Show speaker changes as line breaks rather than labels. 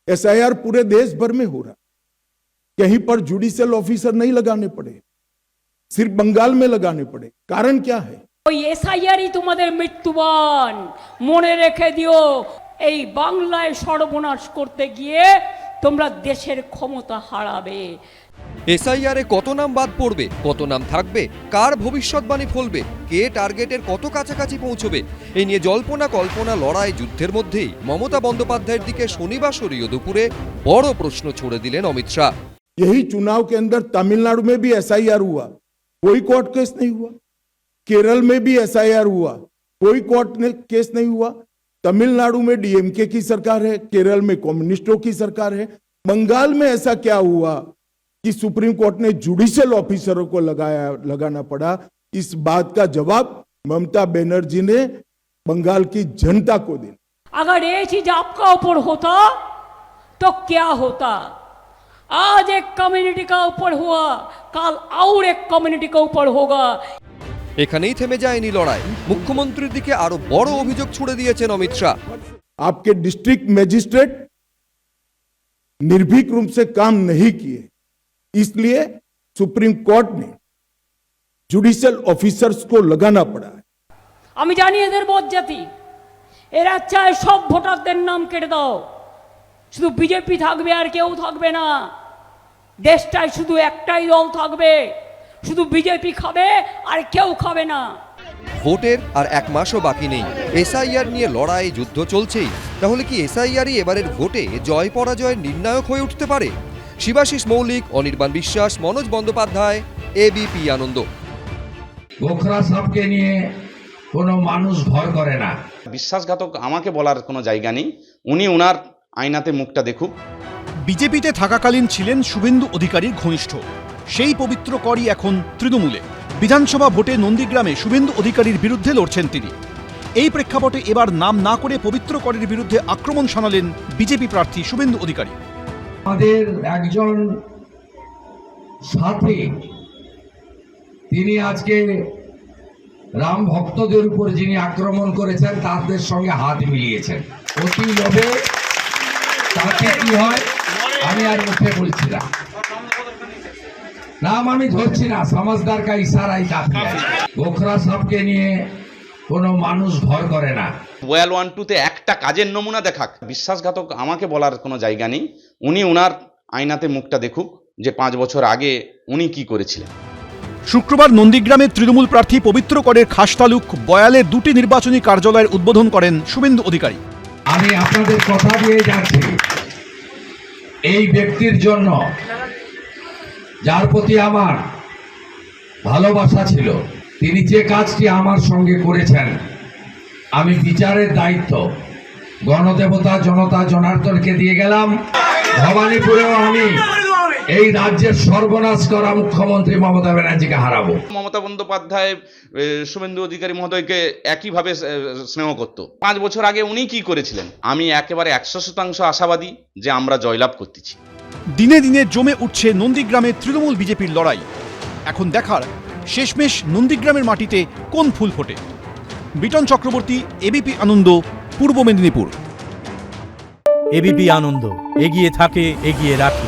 SIR पूरे देश भर में हो रहा, कहीं पर जुडिशियल ऑफिसर नहीं लगाने पड़े, सिर्फ बंगाल में लगाने पड़े। कारण क्या है?
ওই এসআইআরই তোমাদের মৃত্যুবান। মনে রেখে দিও, এই বাংলায় সর্বনাশ করতে গিয়ে তোমরা দেশের ক্ষমতা হারাবে।
এসআইআরে কত নাম বাদ পড়বে, কত নাম থাকবে, কার ভবিষ্যৎবাণী ফলবে, কে টার্গেটের কত কাছাকাছি পৌঁছবে, এই নিয়ে জল্পনা কল্পনা লড়াই যুদ্ধের মধ্যেই মমতা বন্দ্যোপাধ্যায়ের দিকে শনিবাসরীয় দুপুরে বড় প্রশ্ন ছুড়ে দিলেন অমিত শাহ।
यही चुनाव के अंदर तमिलनाडु में भी एसआईआर हुआ, कोई कोर्ट केस नहीं हुआ। केरल में भी एसआईआर हुआ, कोई कोर्ट केस नहीं हुआ। तमिलनाडु में डीएमके की सरकार है, केरल में कम्युनिस्टों की सरकार है। बंगाल में ऐसा क्या हुआ कि सुप्रीम कोर्ट ने जुडिशियल ऑफिसरों को लगाना पड़ा? इस बात का जवाब ममता बनर्जी ने बंगाल की जनता को दिया।
अगर ये चीज आपका ऊपर होता तो क्या होता? आज एक कम्युनिटी का ऊपर हुआ, कल और एक कम्युनिटी का ऊपर होगा।
এখানেই থেমে যায়নি লড়াই, মুখ্যমন্ত্রীর দিকে আরো বড় অভিযোগ ছুড়ে দিয়েছেন অমিত শাহ।
आपके डिस्ट्रिक्ट मैजिस्ट्रेट निर्भीक रूप से काम नहीं किए, इसलिए सुप्रीम कोर्ट ने जुडिशियल ऑफिसर्स को लगाना पड़ा है।
আমি জানি এদের বজ্জাতি, এরা চায় সব ভোটারদের নাম কেটে দাও, শুধু বিজেপি থাকবে আর কেউ থাকবে না, দেশটায় শুধু একটাই দল থাকবে, শুধু বিজেপি খাবে আর কেউ খাবে না।
ভোটের আর এক মাসও বাকি নেই, এসআইআর নিয়ে লড়াই যুদ্ধ চলছেই। তাহলে কি এসআইআরই এবারের ভোটে জয় পরাজয়ের নির্ণায়ক হয়ে উঠতে পারে? শিবাশিস মৌলিক, অনির্বাণ বিশ্বাস, মনোজ বন্দ্যোপাধ্যায়, এবিপি আনন্দ।
গোখরা সাহকে নিয়ে কোনো মানুষ ভর করে না।
বিশ্বাসঘাতক আমাকে বলার কোনো জায়গা নেই, উনি ওনার আয়নাতে মুখটা দেখুক।
বিজেপিতে থাকাকালীন ছিলেন শুভেন্দু অধিকারীর ঘনিষ্ঠ, সেই পবিত্র করই এখন তৃণমূলে। বিধানসভা ভোটে নন্দীগ্রামে শুভেন্দু অধিকারীর বিরুদ্ধে লড়ছেন তিনি। এই প্রেক্ষাপটে এবার নাম না করে পবিত্র করের বিরুদ্ধে আক্রমণ শানালেন বিজেপি প্রার্থী শুভেন্দু অধিকারী।
আমাদের একজন সাথী, তিনি আজকে রাম ভক্তদের উপর যিনি আক্রমণ করেছেন তাদের সঙ্গে হাত মিলিয়েছেন অতি লোভে। তাতে কি হয় আমি আর মুখে বলছি না, নাম আমি ধরছি না, সমাজদার কা ইশারাই কাফি है। গোখরা সাহকে নিয়ে কোনো মানুষ ভর করে না।
ওয়েল 1-2-তে একটা কাজের নমুনা দেখাক। বিশ্বাসঘাতক আমাকে বলার কোনো জায়গা নেই, উনি ওনার আয়নাতে মুখটা দেখুক যে 5 বছর আগে উনি কি করেছিলেন।
শুক্রবার নন্দীগ্রামের তৃণমূল প্রার্থী পবিত্র করের খাস তালুক বয়ালের 2টি নির্বাচনী কার্যালয়ের উদ্বোধন করেন শুভেন্দু অধিকারী।
আমি আপনাদের কথা দিয়ে যাচ্ছি, এই ব্যক্তির জন্য যার প্রতি আমার ভালোবাসা ছিল, তিনি যে কাজটি আমার সঙ্গে করেছেন, আমি বিচারের দায়িত্ব গণদেবতা জনতা জনার্দনকে দিয়ে গেলাম। ভবানীপুরেও আমি এই রাজ্যের সর্বনাশ করা মুখ্যমন্ত্রী মমতা ব্যানার্জিকে হারাবো।
মমতা বন্দ্যোপাধ্যায় শুভেন্দু অধিকারী মহোদয়কে একইভাবে স্নেহ করত। 5 বছর আগে উনি কি করেছিলেন, আমি একেবারে 100% আশাবাদী যে আমরা জয়লাভ করতেছি।
দিনে দিনে জমে উঠছে নন্দীগ্রামের তৃণমূল বিজেপির লড়াই। এখন দেখার শেষমেশ নন্দীগ্রামের মাটিতে কোন ফুল ফোটে। বিটন চক্রবর্তী, এবিপি আনন্দ, পূর্ব মেদিনীপুর।
এবিপি আনন্দ, এগিয়ে থাকে, এগিয়ে রাখে।